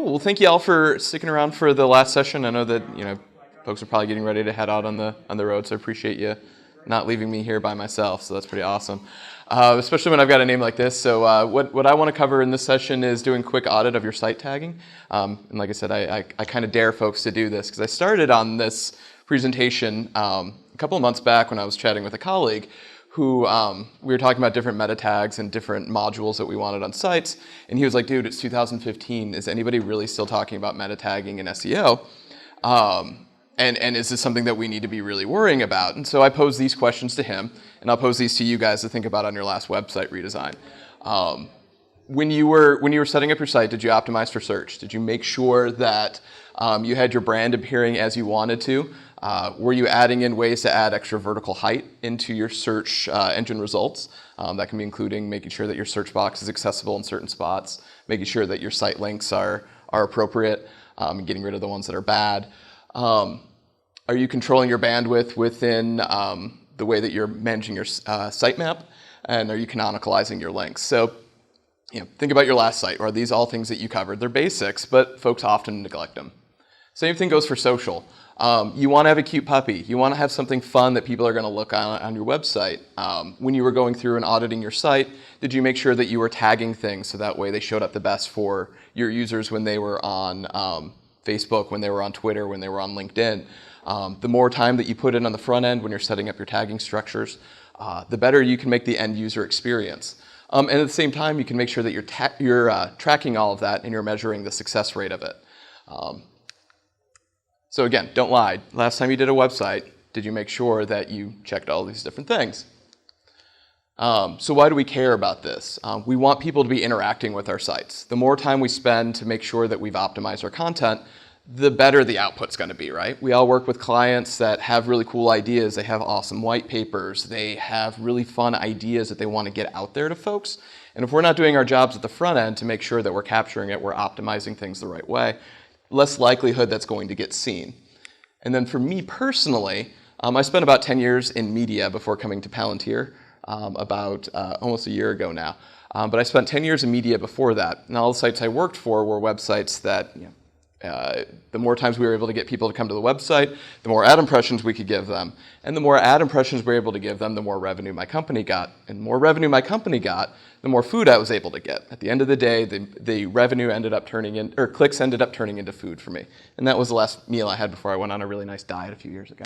Cool. Well, thank you all for sticking around for the last session. I know that folks are probably getting ready to head out on the road, so I appreciate you not leaving me here by myself. So that's pretty awesome, especially when I've got a name like this. So what I want to cover in this session is doing a quick audit of your site tagging. And like I said, I kind of dare folks to do this because I started on this presentation a couple of months back when I was chatting with a colleague who we were talking about different meta tags and different modules that we wanted on sites. And he was like, dude, it's 2015. Is anybody really still talking about meta tagging and SEO? And is this something that we need to be really worrying about? And so I posed these questions to him, and I'll pose these to you guys to think about on your last website redesign. When you were setting up your site, did you optimize for search? Did you make sure that you had your brand appearing as you wanted to? Were you adding in ways to add extra vertical height into your search engine results? That can be including making sure that your search box is accessible in certain spots, making sure that your site links are appropriate, and getting rid of the ones that are bad. Are you controlling your bandwidth within the way that you're managing your sitemap? And are you canonicalizing your links? So think about your last site. Are these all things that you covered? They're basics, but folks often neglect them. Same thing goes for social. You want to have a cute puppy. You want to have something fun that people are going to look on your website. When you were going through and auditing your site, did you make sure that you were tagging things so that way they showed up the best for your users when they were on Facebook, when they were on Twitter, when they were on LinkedIn? The more time that you put in on the front end when you're setting up your tagging structures, the better you can make the end user experience. And at the same time, you can make sure that you're tracking all of that and you're measuring the success rate of it. So again, don't lie. Last time you did a website, did you make sure that you checked all these different things? So why do we care about this? We want people to be interacting with our sites. The more time we spend to make sure that we've optimized our content, the better the output's going to be, right? We all work with clients that have really cool ideas. They have awesome white papers. They have really fun ideas that they want to get out there to folks. And if we're not doing our jobs at the front end to make sure that we're capturing it, we're optimizing things the right way, less likelihood that's going to get seen. And then for me personally, I spent about 10 years in media before coming to Palantir, about almost a year ago now. But I spent 10 years in media before that. And all the sites I worked for were websites that, the more times we were able to get people to come to the website, the more ad impressions we could give them. And the more ad impressions we were able to give them, the more revenue my company got. And the more revenue my company got, the more food I was able to get. At the end of the day, the revenue ended up clicks ended up turning into food for me. And that was the last meal I had before I went on a really nice diet a few years ago.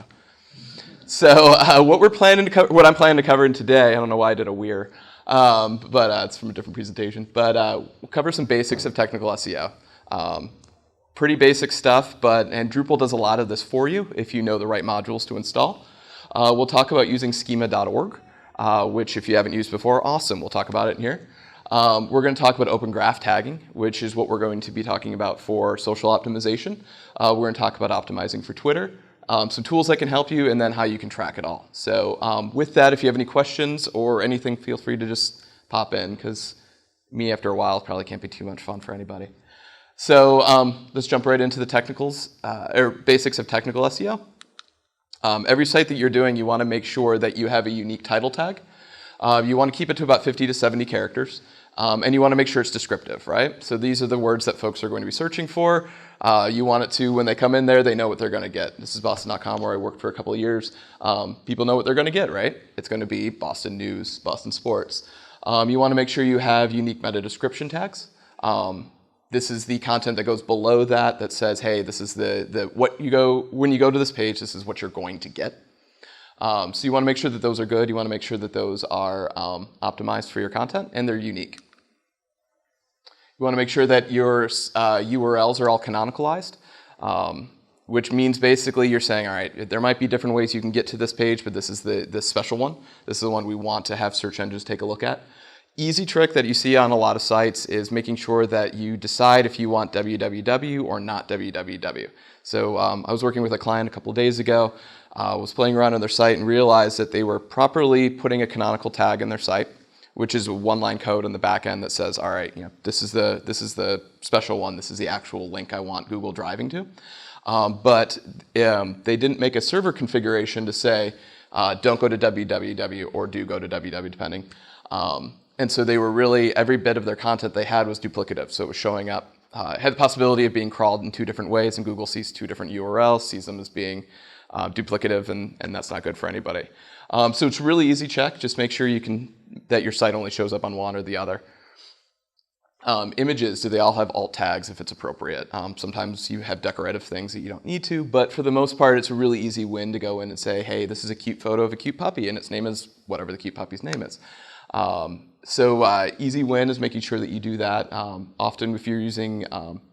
So what I'm planning to cover in today, I don't know why I did a weir, but it's from a different presentation. But we'll cover some basics of technical SEO. Pretty basic stuff, and Drupal does a lot of this for you if you know the right modules to install. We'll talk about using schema.org, which if you haven't used before, awesome. We'll talk about it in here. We're going to talk about open graph tagging, which is what we're going to be talking about for social optimization. We're going to talk about optimizing for Twitter, some tools that can help you, and then how you can track it all. So with that, if you have any questions or anything, feel free to just pop in, because me after a while probably can't be too much fun for anybody. So let's jump right into the technicals, or basics of technical SEO. Every site that you're doing, you want to make sure that you have a unique title tag. You want to keep it to about 50 to 70 characters. And you want to make sure it's descriptive, right? So these are the words that folks are going to be searching for. You want it to, when they come in there, they know what they're going to get. This is Boston.com, where I worked for a couple of years. People know what they're going to get, right? It's going to be Boston News, Boston Sports. You want to make sure you have unique meta description tags. This is the content that goes below that says, hey, this is when you go to this page, this is what you're going to get. So you want to make sure that those are good. You want to make sure that those are optimized for your content and they're unique. You want to make sure that your URLs are all canonicalized, which means basically you're saying, all right, there might be different ways you can get to this page, but this is the special one. This is the one we want to have search engines take a look at. Easy trick that you see on a lot of sites is making sure that you decide if you want www or not www. So I was working with a client a couple of days ago, was playing around on their site and realized that they were properly putting a canonical tag in their site, which is a one-line code on the back end that says, all right, this is the special one, this is the actual link I want Google driving to. But they didn't make a server configuration to say, don't go to www or do go to www, depending. And so they were really, every bit of their content they had was duplicative. So it was showing up had the possibility of being crawled in two different ways, and Google sees two different URLs, sees them as being duplicative, and that's not good for anybody. So it's a really easy check. Just make sure that your site only shows up on one or the other. Images, do they all have alt tags if it's appropriate? Sometimes you have decorative things that you don't need to, but for the most part, it's a really easy win to go in and say, hey, this is a cute photo of a cute puppy, and its name is whatever the cute puppy's name is. So easy win is making sure that you do that. Often if you're using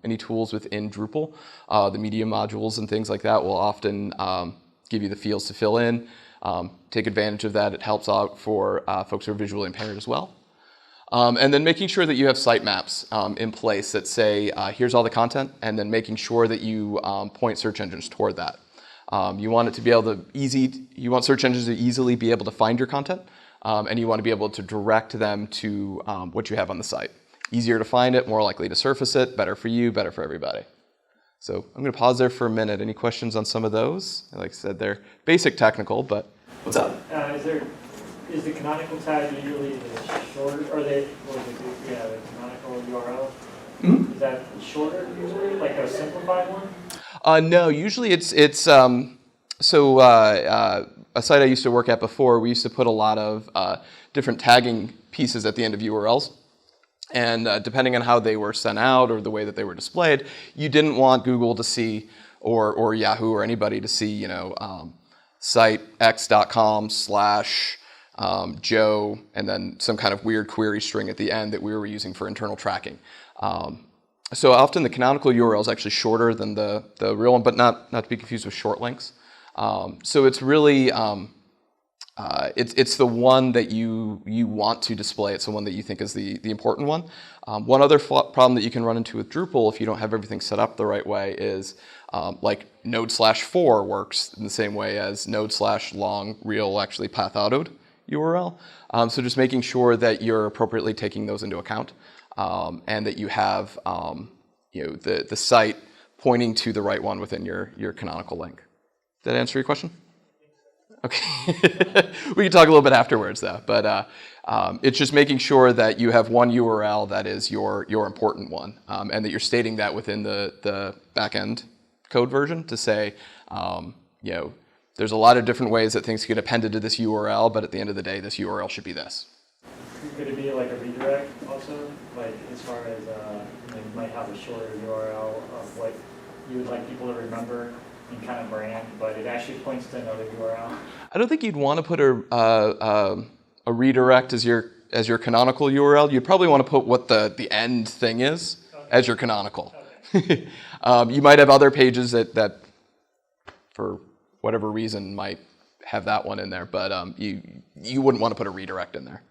any tools within Drupal, the media modules and things like that will often give you the fields to fill in. Take advantage of that. It helps out for folks who are visually impaired as well. And then making sure that you have sitemaps in place that say, here's all the content, and then making sure that you point search engines toward that. You want it to be able to you want search engines to easily be able to find your content, and you want to be able to direct them to what you have on the site. Easier to find it, more likely to surface it, better for you, better for everybody. So I'm going to pause there for a minute. Any questions on some of those? Like I said, they're basic technical, but what's up? Is the canonical tag usually the shorter, or the canonical URL? Mm-hmm. Is that shorter usually, like a simplified one? No, usually it's a site I used to work at before, we used to put a lot of different tagging pieces at the end of URLs. And depending on how they were sent out or the way that they were displayed, you didn't want Google to see, or Yahoo or anybody to see, sitex.com/ Joe, and then some kind of weird query string at the end that we were using for internal tracking. So often the canonical URL is actually shorter than the real one, but not to be confused with short links. So it's really, it's the one that you want to display. It's the one that you think is the important one. One other problem that you can run into with Drupal if you don't have everything set up the right way is like node/for works in the same way as node/long real actually path autoed URL. So just making sure that you're appropriately taking those into account and that you have the site pointing to the right one within your canonical link. Did that answer your question? Okay. We can talk a little bit afterwards though, but it's just making sure that you have one URL that is your important one and that you're stating that within the backend code version to say, there's a lot of different ways that things get appended to this URL, but at the end of the day, this URL should be this. Could it be like a redirect also? Like as far as you might have a shorter URL of what you would like people to remember and kind of brand, but it actually points to another URL? I don't think you'd want to put a redirect as your canonical URL. You'd probably want to put what the end thing is as your canonical. Okay. You might have other pages that for whatever reason might have that one in there, but you wouldn't want to put a redirect in there.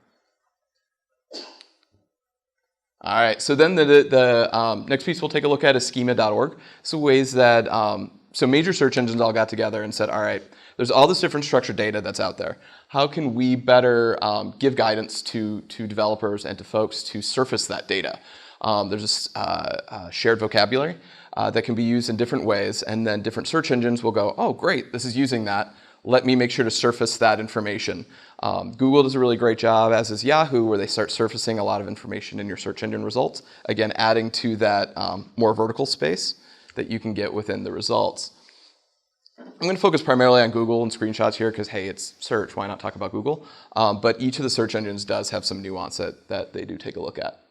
All right, so then the next piece we'll take a look at is schema.org. So ways that, so major search engines all got together and said, all right, there's all this different structured data that's out there. How can we better give guidance to developers and to folks to surface that data? There's a shared vocabulary that can be used in different ways, and then different search engines will go, oh, great, this is using that. Let me make sure to surface that information. Google does a really great job, as is Yahoo, where they start surfacing a lot of information in your search engine results. Again, adding to that more vertical space that you can get within the results. I'm going to focus primarily on Google and screenshots here because, hey, it's search. Why not talk about Google? But each of the search engines does have some nuance that they do take a look at.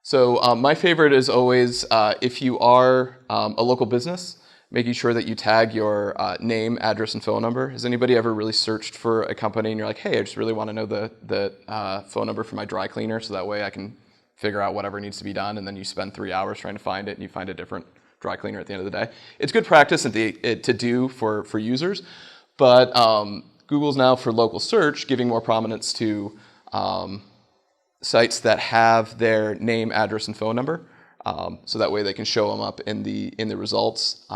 So my favorite is always, if you are a local business, making sure that you tag your name, address, and phone number. Has anybody ever really searched for a company and you're like, hey, I just really want to know the phone number for my dry cleaner so that way I can figure out whatever needs to be done, and then you spend 3 hours trying to find it and you find a different dry cleaner at the end of the day. It's good practice to do for users, but Google's now for local search giving more prominence to sites that have their name, address, and phone number. So that way they can show them up in the results.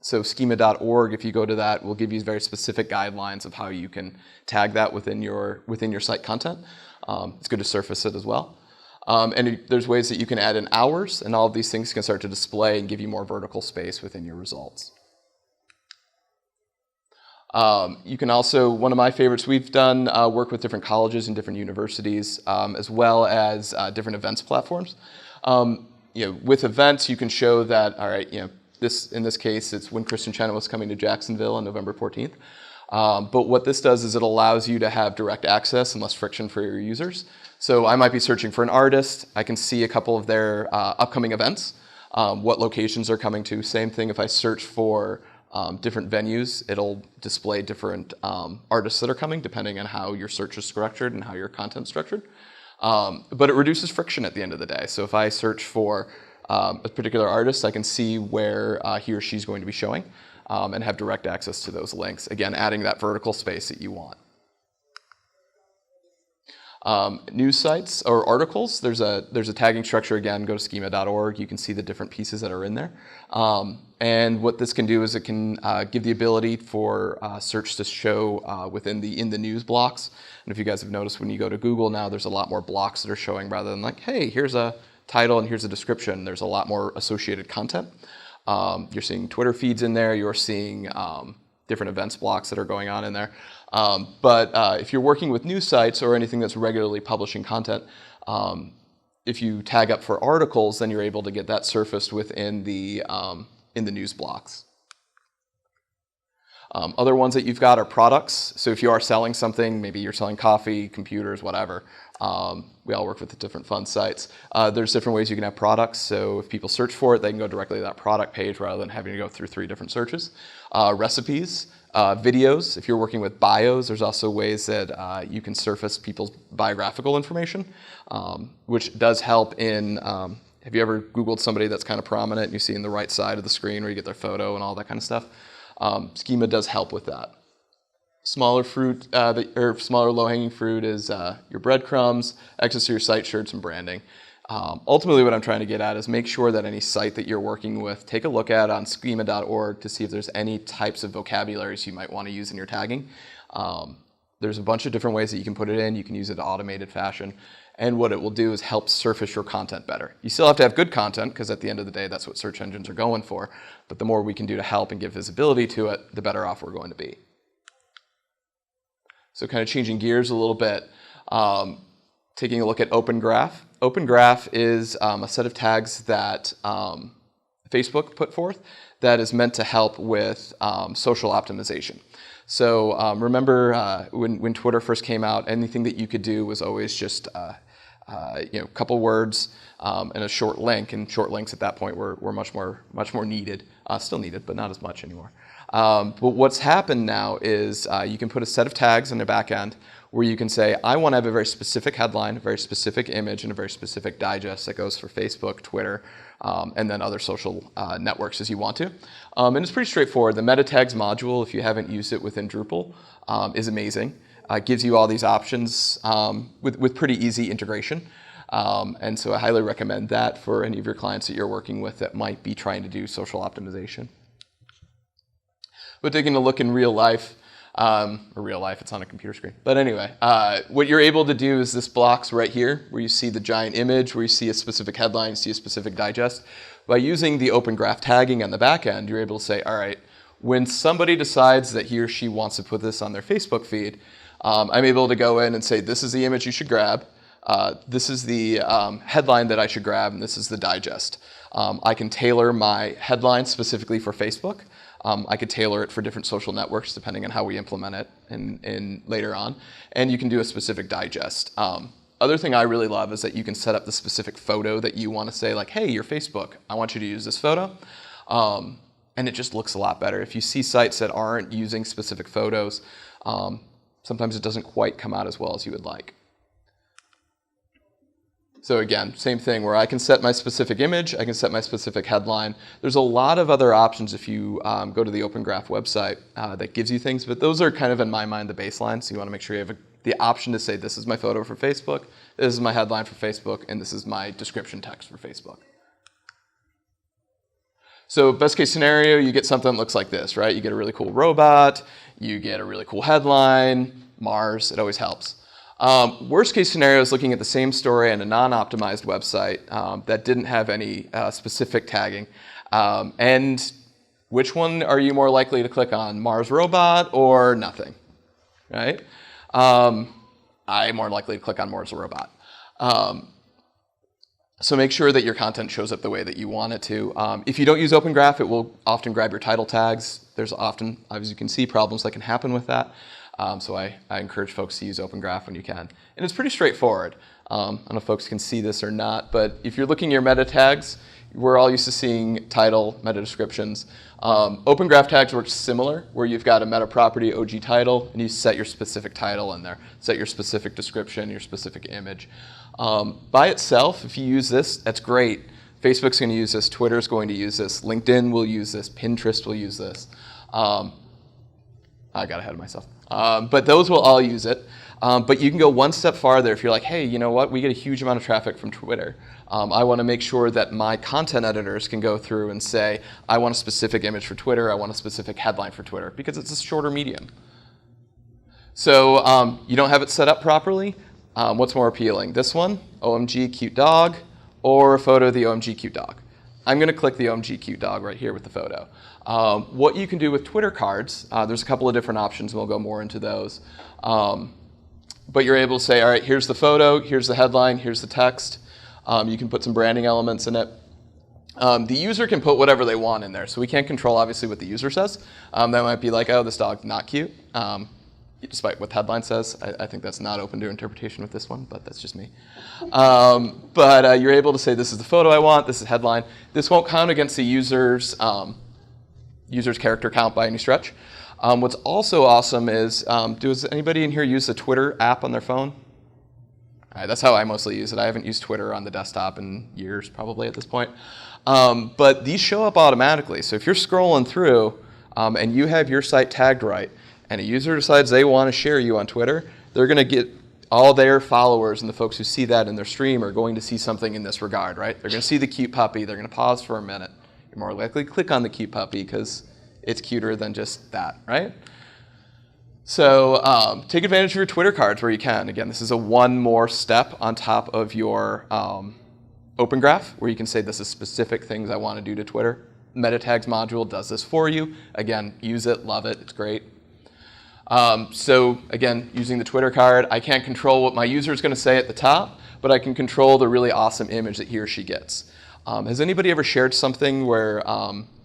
So schema.org, if you go to that, will give you very specific guidelines of how you can tag that within your site content. It's good to surface it as well. And there's ways that you can add in hours, and all of these things can start to display and give you more vertical space within your results. You can also, one of my favorites, we've done work with different colleges and different universities, as well as different events platforms. With events, you can show that, all right, in this case, it's when Kristen Chenoweth was coming to Jacksonville on November 14th. But what this does is it allows you to have direct access and less friction for your users. So I might be searching for an artist. I can see a couple of their upcoming events, what locations they're coming to. Same thing if I search for different venues, it'll display different artists that are coming depending on how your search is structured and how your content's structured. But it reduces friction at the end of the day. So if I search for a particular artist, I can see where he or she's going to be showing and have direct access to those links. Again, adding that vertical space that you want. News sites or articles, there's a tagging structure. Again, go to schema.org. You can see the different pieces that are in there. And what this can do is it can give the ability for search to show within in the news blocks. And if you guys have noticed, when you go to Google now, there's a lot more blocks that are showing rather than like, hey, here's a title and here's a description. There's a lot more associated content. You're seeing Twitter feeds in there. You're seeing different events blocks that are going on in there. But if you're working with news sites or anything that's regularly publishing content, if you tag up for articles, then you're able to get that surfaced within the news blocks. Other ones that you've got are products. So if you are selling something, maybe you're selling coffee, computers, whatever. We all work with the different fun sites. There's different ways you can have products. So if people search for it, they can go directly to that product page rather than having to go through 3 different searches. Recipes, videos. If you're working with bios, there's also ways that you can surface people's biographical information, which does help in, have you ever Googled somebody that's kind of prominent and you see in the right side of the screen where you get their photo and all that kind of stuff? Schema does help with that. Smaller fruit, or smaller low-hanging fruit is your breadcrumbs, access to your site shirts, and branding. Ultimately, what I'm trying to get at is make sure that any site that you're working with, take a look at on schema.org to see if there's any types of vocabularies you might want to use in your tagging. There's a bunch of different ways that you can put it in. You can use it in automated fashion. And what it will do is help surface your content better. You still have to have good content, because at the end of the day, that's what search engines are going for. But the more we can do to help and give visibility to it, the better off we're going to be. So kind of changing gears a little bit, taking a look at Open Graph. Open Graph is a set of tags that Facebook put forth that is meant to help with social optimization. So remember when Twitter first came out, anything that you could do was always just a couple words and a short link, and short links at that point were much more needed, still needed, but not as much anymore. But what's happened now is you can put a set of tags in the back end where you can say, I want to have a very specific headline, a very specific image, and a very specific digest that goes for Facebook, Twitter, and then other social networks as you want to. And it's pretty straightforward. The meta tags module, if you haven't used it within Drupal, is amazing. It gives you all these options with pretty easy integration. And so I highly recommend that for any of your clients that you're working with that might be trying to do social optimization. But taking a look in real life, it's on a computer screen. But anyway, what you're able to do is this blocks right here where you see the giant image, where you see a specific headline, you see a specific digest. By using the Open Graph tagging on the back end, you're able to say, all right, when somebody decides that he or she wants to put this on their Facebook feed, I'm able to go in and say, this is the image you should grab, this is the headline that I should grab, and this is the digest. I can tailor my headline specifically for Facebook. I could tailor it for different social networks depending on how we implement it in later on. And you can do a specific digest. Other thing I really love is that you can set up the specific photo that you want to say, like, hey, you're Facebook, I want you to use this photo. And it just looks a lot better. If you see sites that aren't using specific photos, sometimes it doesn't quite come out as well as you would like. So again, same thing where I can set my specific image, I can set my specific headline. There's a lot of other options if you go to the Open Graph website that gives you things, but those are kind of, in my mind, the baseline. So you want to make sure you have the option to say, this is my photo for Facebook, this is my headline for Facebook, and this is my description text for Facebook. So best case scenario, you get something that looks like this, right? You get a really cool robot, you get a really cool headline, Mars, it always helps. Worst case scenario is looking at the same story on a non-optimized website that didn't have any specific tagging. And which one are you more likely to click on, Mars robot or nothing, right? I'm more likely to click on Mars robot. So make sure that your content shows up the way that you want it to. If you don't use Open Graph, it will often grab your title tags. There's often, as you can see, problems that can happen with that. So I encourage folks to use Open Graph when you can. And it's pretty straightforward. I don't know if folks can see this or not, but if you're looking at your meta tags, we're all used to seeing title, meta descriptions. Open Graph tags work similar, where you've got a meta property, OG title, and you set your specific title in there, set your specific description, your specific image. By itself, if you use this, that's great. Facebook's going to use this, Twitter's going to use this, LinkedIn will use this, Pinterest will use this. I got ahead of myself. But those will all use it. But you can go one step farther if you're like, hey, you know what, we get a huge amount of traffic from Twitter. I want to make sure that my content editors can go through and say, I want a specific image for Twitter, I want a specific headline for Twitter, because it's a shorter medium. So you don't have it set up properly. What's more appealing? This one, OMG cute dog, or a photo of the OMG cute dog? I'm going to click the OMG cute dog right here with the photo. What you can do with Twitter cards, there's a couple of different options, and we'll go more into those. But you're able to say, all right, here's the photo, here's the headline, here's the text. You can put some branding elements in it. The user can put whatever they want in there, so we can't control, obviously, what the user says. That might be like, oh, this dog's not cute. Despite what the headline says, I think that's not open to interpretation with this one, but that's just me. But you're able to say, this is the photo I want, this is headline. This won't count against the user's character count by any stretch. What's also awesome is, does anybody in here use the Twitter app on their phone? All right, that's how I mostly use it. I haven't used Twitter on the desktop in years, probably at this point. But these show up automatically. So if you're scrolling through and you have your site tagged right, and a user decides they want to share you on Twitter, they're going to get all their followers and the folks who see that in their stream are going to see something in this regard, right? They're going to see the cute puppy. They're going to pause for a minute. You're more likely to click on the cute puppy because it's cuter than just that, right? So take advantage of your Twitter cards where you can. Again, this is a one more step on top of your Open Graph, where you can say this is specific things I want to do to Twitter. Meta tags module does this for you. Again, use it, love it, it's great. So again, using the Twitter card, I can't control what my user is going to say at the top, but I can control the really awesome image that he or she gets. Has anybody ever shared something where,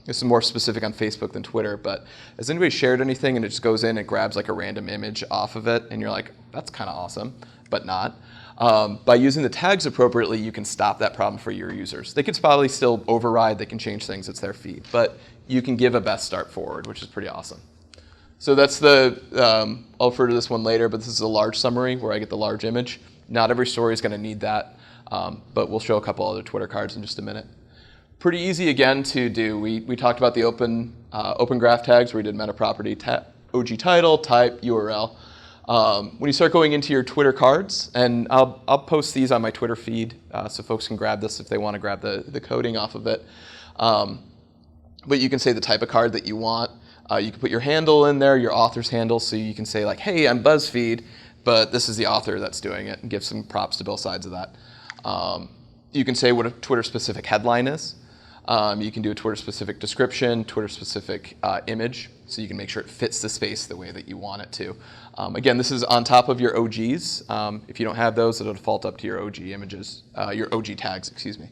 this is more specific on Facebook than Twitter, but has anybody shared anything and it just goes in and grabs like a random image off of it, and you're like, that's kind of awesome, but not? By using the tags appropriately, you can stop that problem for your users. They could probably still override, they can change things, it's their feed, but you can give a best start forward, which is pretty awesome. So that's the, I'll refer to this one later, but this is a large summary where I get the large image. Not every story is going to need that, but we'll show a couple other Twitter cards in just a minute. Pretty easy again to do. We talked about the open graph tags where we did meta property, OG title, type, URL. When you start going into your Twitter cards, and I'll post these on my Twitter feed so folks can grab this if they want to grab the coding off of it. But you can say the type of card that you want. You can put your handle in there, your author's handle, so you can say like, hey, I'm BuzzFeed, but this is the author that's doing it, and give some props to both sides of that. You can say what a Twitter-specific headline is. You can do a Twitter-specific description, Twitter-specific image, so you can make sure it fits the space the way that you want it to. Again, this is on top of your OGs. If you don't have those, it'll default up to your OG images, your OG tags, excuse me.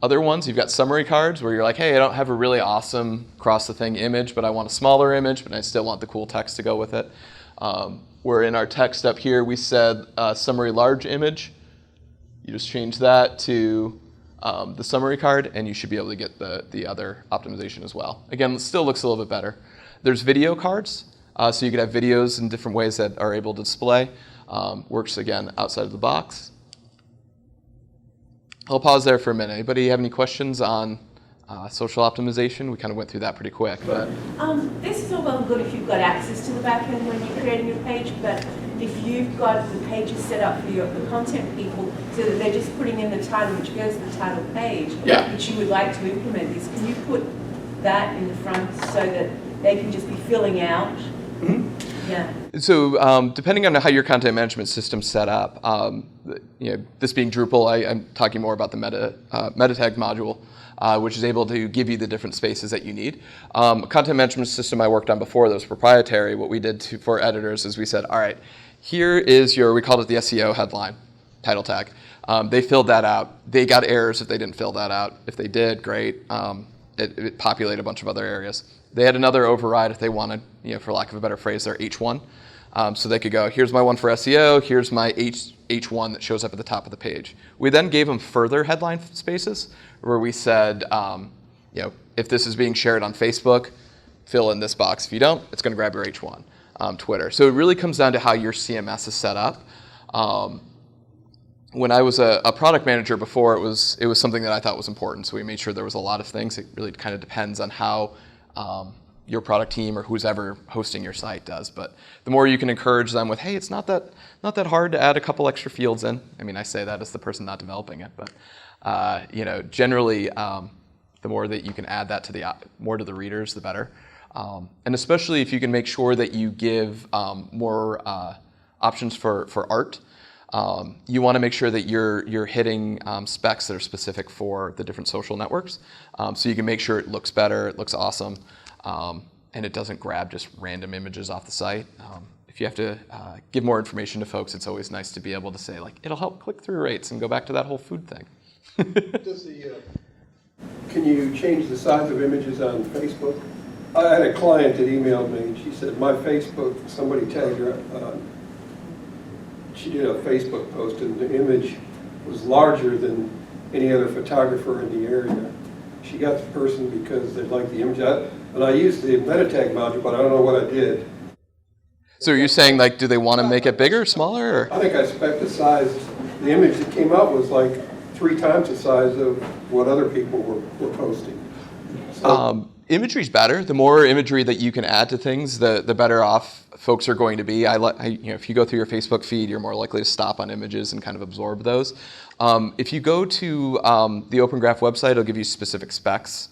Other ones, you've got summary cards where you're like, hey, I don't have a really awesome cross-the-thing image, but I want a smaller image, but I still want the cool text to go with it. Where in our text up here, we said summary large image. You just change that to the summary card, and you should be able to get the other optimization as well. Again, it still looks a little bit better. There's video cards, so you could have videos in different ways that are able to display. Works, again, outside of the box. I'll pause there for a minute. Anybody have any questions on social optimization? We kind of went through that pretty quick. But this is all well and good if you've got access to the back end when you're creating your page, but if you've got the pages set up for the content people so that they're just putting in the title which goes to the title page, which you would like to implement this, can you put that in the front so that they can just be filling out? Mm-hmm. Yeah. So depending on how your content management system's set up, this being Drupal, I'm talking more about the meta tag module, which is able to give you the different spaces that you need. A content management system I worked on before that was proprietary, what we did for editors is we said, all right, here is we called it the SEO headline. title tag. They filled that out. They got errors if they didn't fill that out. If they did, great. It populated a bunch of other areas. They had another override if they wanted, for lack of a better phrase, their H1. So they could go, here's my one for SEO, here's my H1 that shows up at the top of the page. We then gave them further headline spaces where we said, if this is being shared on Facebook, fill in this box. If you don't, it's going to grab your H1. Twitter. So it really comes down to how your CMS is set up. When I was a product manager before, it was something that I thought was important. So we made sure there was a lot of things. It really kind of depends on how your product team or who's ever hosting your site does. But the more you can encourage them with, hey, it's not that hard to add a couple extra fields in. I mean, I say that as the person not developing it, but generally, the more that you can add that to more to the readers, the better. And especially if you can make sure that you give more options for art. You want to make sure that you're hitting specs that are specific for the different social networks, so you can make sure it looks better, it looks awesome, and it doesn't grab just random images off the site. If you have to give more information to folks, it's always nice to be able to say, it'll help click-through rates and go back to that whole food thing. Can you change the size of images on Facebook? I had a client that emailed me, and she said, my Facebook, somebody tagged her, she did a Facebook post, and the image was larger than any other photographer in the area. She got the person because they liked the image. And I used the meta tag module, but I don't know what I did. So are you saying, do they want to make it bigger, smaller? Or? I think I spec the size. The image that came out was 3 times the size of what other people were posting. So, imagery's better. The more imagery that you can add to things, the better off folks are going to be. If you go through your Facebook feed, you're more likely to stop on images and kind of absorb those. If you go to the Open Graph website, it'll give you specific specs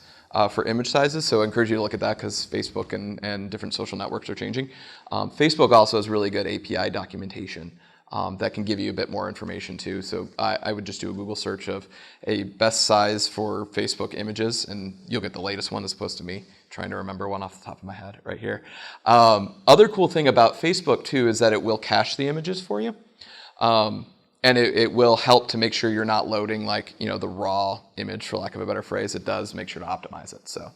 for image sizes. So I encourage you to look at that because Facebook and different social networks are changing. Facebook also has really good API documentation that can give you a bit more information too. So I would just do a Google search of a best size for Facebook images, and you'll get the latest one as opposed to me trying to remember one off the top of my head right here. Other cool thing about Facebook too is that it will cache the images for you. And it will help to make sure you're not loading the raw image, for lack of a better phrase. It does make sure to optimize it. So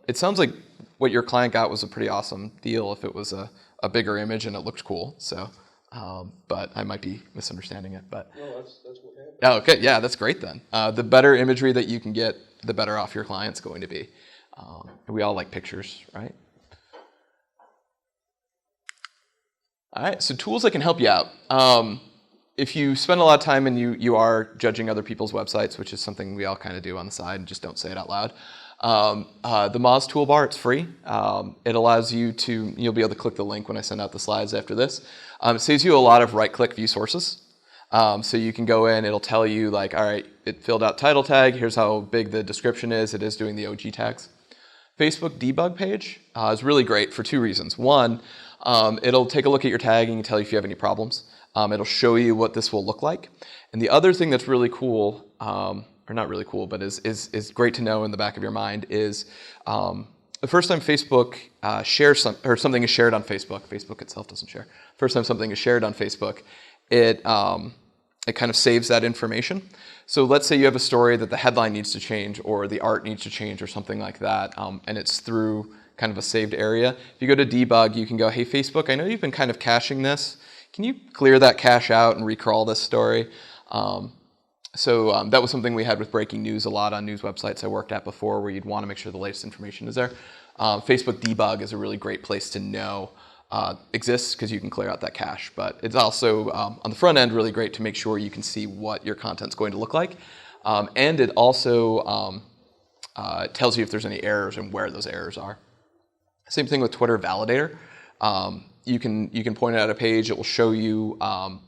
it sounds like what your client got was a pretty awesome deal if it was a bigger image and it looked cool. So. But I might be misunderstanding it. But no, that's what happened. Oh, okay, yeah, that's great then. The better imagery that you can get, the better off your client's going to be. We all like pictures, right? All right, so tools that can help you out. If you spend a lot of time and you are judging other people's websites, which is something we all kind of do on the side and just don't say it out loud, the Moz toolbar, it's free. It allows you to, you'll be able to click the link when I send out the slides after this. It saves you a lot of right-click view sources. So you can go in, it'll tell you all right, it filled out title tag, here's how big the description is, it is doing the OG tags. Facebook debug page is really great for 2 reasons. One, it'll take a look at your tagging and tell you if you have any problems. It'll show you what this will look like. And the other thing that's really cool, or not really cool, but is great to know in the back of your mind is the first time Facebook shares something is shared on Facebook, Facebook itself doesn't share. First time something is shared on Facebook, it kind of saves that information. So let's say you have a story that the headline needs to change or the art needs to change or something like that, and it's through kind of a saved area. If you go to debug, you can go, hey Facebook, I know you've been kind of caching this. Can you clear that cache out and recrawl this story? So that was something we had with breaking news a lot on news websites I worked at before, where you'd want to make sure the latest information is there. Facebook debug is a really great place to know exists because you can clear out that cache. But it's also, on the front end, really great to make sure you can see what your content's going to look like. And it also tells you if there's any errors and where those errors are. Same thing with Twitter Validator. You can point it at a page. It will show you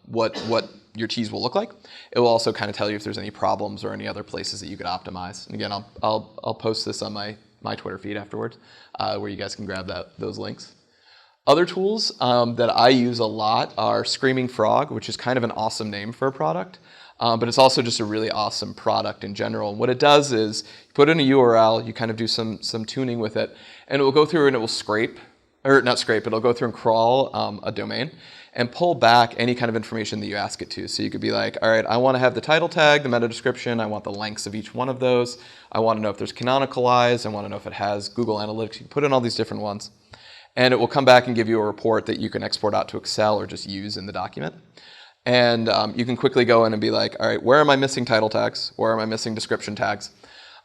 what your teas will look like. It will also kind of tell you if there's any problems or any other places that you could optimize. And again, I'll post this on my Twitter feed afterwards, where you guys can grab those links. Other tools that I use a lot are Screaming Frog, which is kind of an awesome name for a product, but it's also just a really awesome product in general. And what it does is you put in a URL, you kind of do some tuning with it, and it will go through and it will scrape or not scrape, it'll go through and crawl a domain and pull back any kind of information that you ask it to. So you could be like, all right, I want to have the title tag, the meta description, I want the lengths of each one of those, I want to know if there's Canonicalize, I want to know if it has Google Analytics. You can put in all these different ones. And it will come back and give you a report that you can export out to Excel or just use in the document. And you can quickly go in and be like, all right, where am I missing title tags? Where am I missing description tags?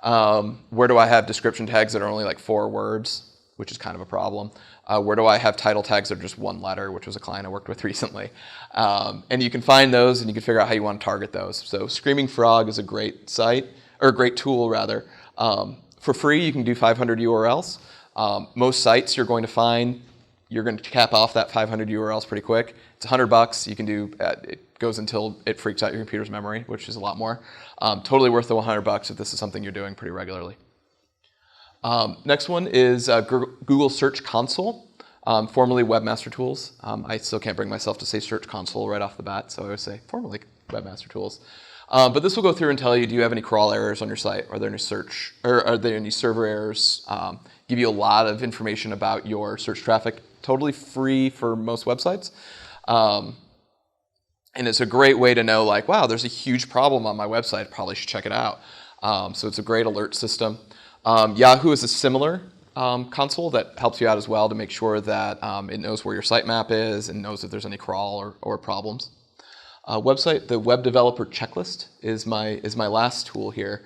Where do I have description tags that are only like 4 words, which is kind of a problem? Where do I have title tags that are just 1 letter, which was a client I worked with recently? And you can find those and you can figure out how you want to target those. So Screaming Frog is a great site, or a great tool rather. For free, you can do 500 URLs. Most sites you're going to find, you're going to cap off that 500 URLs pretty quick. It's $100. You can do, it goes until it freaks out your computer's memory, which is a lot more. Totally worth the $100 if this is something you're doing pretty regularly. Next one is Google Search Console, formerly Webmaster Tools. I still can't bring myself to say Search Console right off the bat, so I would say formerly Webmaster Tools. But this will go through and tell you, do you have any crawl errors on your site? Are there any search, or are there any server errors? Give you a lot of information about your search traffic, totally free for most websites. And it's a great way to know, like, wow, there's a huge problem on my website, probably should check it out. So it's a great alert system. Yahoo is a similar console that helps you out as well to make sure that it knows where your sitemap is and knows if there's any crawl or problems. The Web Developer Checklist is my last tool here.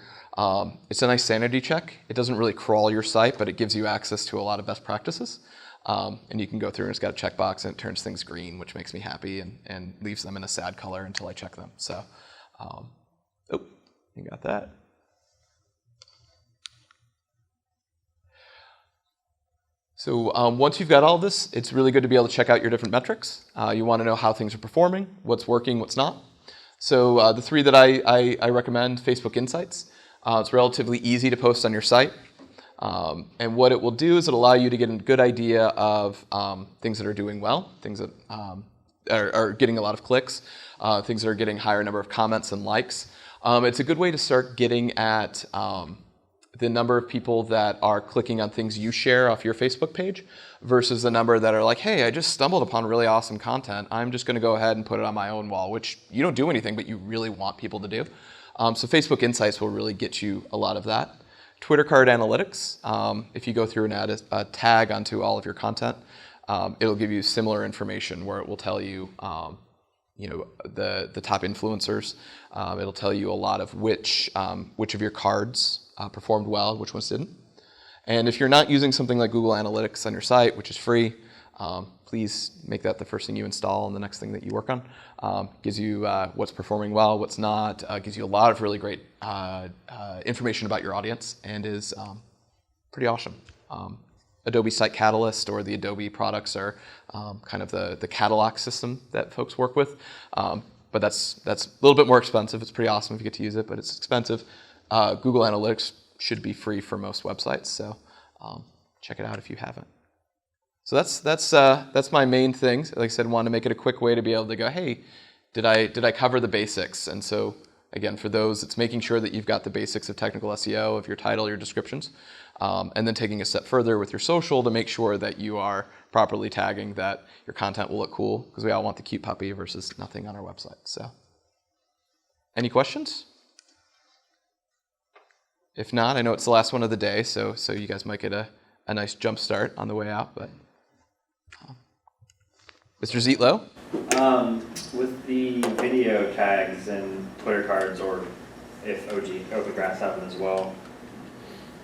It's a nice sanity check. It doesn't really crawl your site, but it gives you access to a lot of best practices. And you can go through and it's got a checkbox and it turns things green, which makes me happy and leaves them in a sad color until I check them. So, you got that. So once you've got all this, it's really good to be able to check out your different metrics. You want to know how things are performing, what's working, what's not. So the 3 that I recommend, Facebook Insights. It's relatively easy to post on your site. And what it will do is it'll allow you to get a good idea of things that are doing well, things that are getting a lot of clicks, things that are getting higher number of comments and likes. It's a good way to start getting at the number of people that are clicking on things you share off your Facebook page versus the number that are like, hey, I just stumbled upon really awesome content. I'm just going to go ahead and put it on my own wall, which you don't do anything, but you really want people to do. So Facebook Insights will really get you a lot of that. Twitter card analytics, if you go through and add a tag onto all of your content, it'll give you similar information where it will tell you, the top influencers. It'll tell you a lot of which of your cards performed well, which ones didn't. And if you're not using something like Google Analytics on your site, which is free, please make that the first thing you install and the next thing that you work on. Gives you what's performing well, what's not, gives you a lot of really great information about your audience and is pretty awesome. Adobe Site Catalyst or the Adobe products are kind of the catalog system that folks work with. But that's a little bit more expensive. It's pretty awesome if you get to use it, but it's expensive. Google Analytics should be free for most websites, so check it out if you haven't. So that's my main thing. Like I said, wanted to make it a quick way to be able to go, hey, did I cover the basics? And so again, for those, it's making sure that you've got the basics of technical SEO, of your title, your descriptions, and then taking a step further with your social to make sure that you are properly tagging that your content will look cool, because we all want the cute puppy versus nothing on our website. So, any questions? If not, I know it's the last one of the day, so you guys might get a nice jump start on the way out. But Mr. Zietlow? With the video tags and Twitter cards, or if Opengrass have them as well,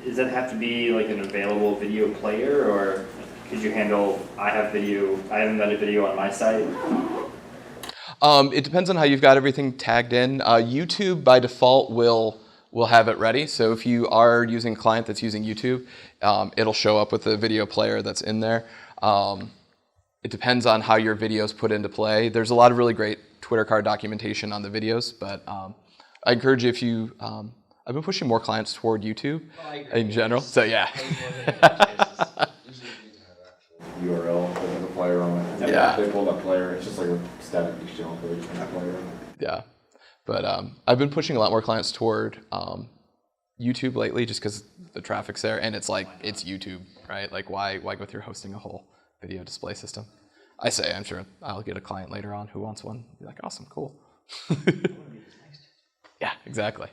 does that have to be like an available video player, or could you handle, I have embedded video on my site? It depends on how you've got everything tagged in. YouTube by default will have it ready. So if you are using a client that's using YouTube, it'll show up with the video player that's in there. It depends on how your videos put into play. There's a lot of really great Twitter card documentation on the videos, but I encourage you, if you, I've been pushing more clients toward YouTube in general. So yeah. URL with the player on it. And Yeah. They pull that player. It's just like a static HTML page from that player. Yeah. But I've been pushing a lot more clients toward YouTube lately, just because the traffic's there, and it's like, it's YouTube, right? Like, why go through hosting a whole video display system. I say, I'm sure I'll get a client later on who wants one. Be like, awesome, cool. Yeah, exactly.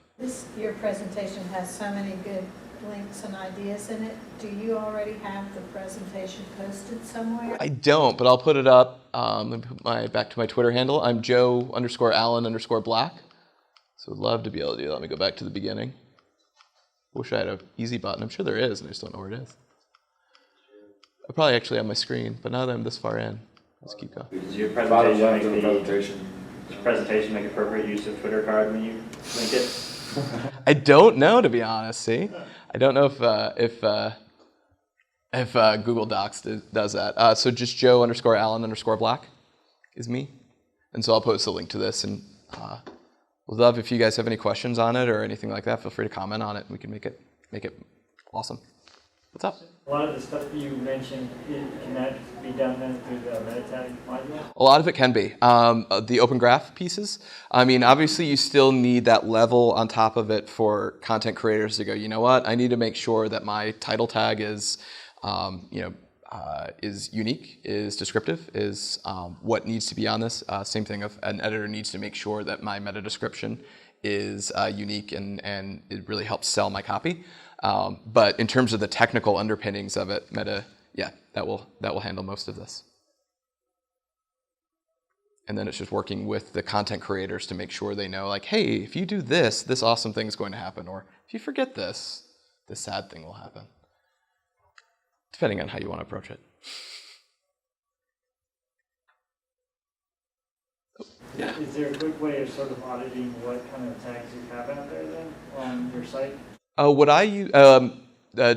Your presentation has so many good links and ideas in it. Do you already have the presentation posted somewhere? I don't, but I'll put it up. Let me put back to my Twitter handle. I'm Joe_Allen_Black. So I'd love to be able to do that. Let me go back to the beginning. Wish I had an easy button. I'm sure there is, and I just don't know where it is. I probably actually have my screen, but now that I'm this far in, let's keep going. Does your Bottom presentation left of the make presentation. make appropriate use of Twitter card when you link it? I don't know, to be honest. See, I don't know if Google Docs does that. So just Joe_Allen_Black is me, and so I'll post a link to this. And would love if you guys have any questions on it or anything like that. Feel free to comment on it. We can make it awesome. What's up? A lot of the stuff you mentioned, can that be done then through the meta tag module? A lot of it can be. The open graph pieces, I mean, obviously you still need that level on top of it for content creators to go, you know what, I need to make sure that my title tag is, is unique, is descriptive, is what needs to be on this. Same thing if an editor needs to make sure that my meta description is unique and it really helps sell my copy. But in terms of the technical underpinnings of it, meta, yeah, that will handle most of this. And then it's just working with the content creators to make sure they know, like, hey, if you do this, this awesome thing is going to happen. Or if you forget this, this sad thing will happen. Depending on how you want to approach it. Yeah. Is there a quick way of sort of auditing what kind of tags you have out there then on your site? What I use,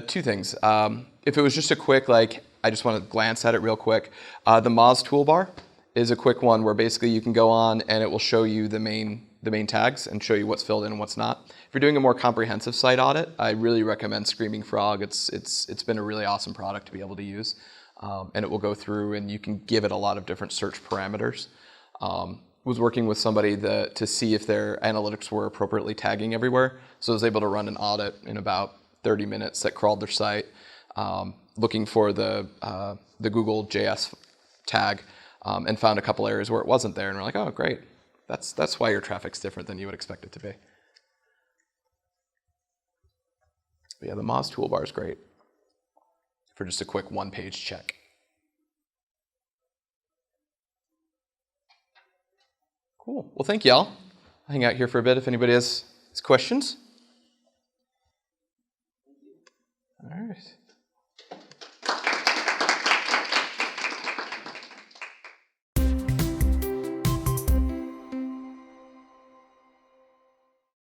two things. If it was just a quick, like, I just want to glance at it real quick, the Moz toolbar is a quick one where basically you can go on and it will show you the main tags and show you what's filled in and what's not. If you're doing a more comprehensive site audit, I really recommend Screaming Frog. It's been a really awesome product to be able to use, and it will go through and you can give it a lot of different search parameters. Was working with somebody to see if their analytics were appropriately tagging everywhere. So I was able to run an audit in about 30 minutes that crawled their site, looking for the Google JS tag, and found a couple areas where it wasn't there. And we're like, oh, great. That's why your traffic's different than you would expect it to be. But yeah, the Moz toolbar is great for just a quick one-page check. Cool. Well, thank y'all. I'll hang out here for a bit if anybody has questions. All right.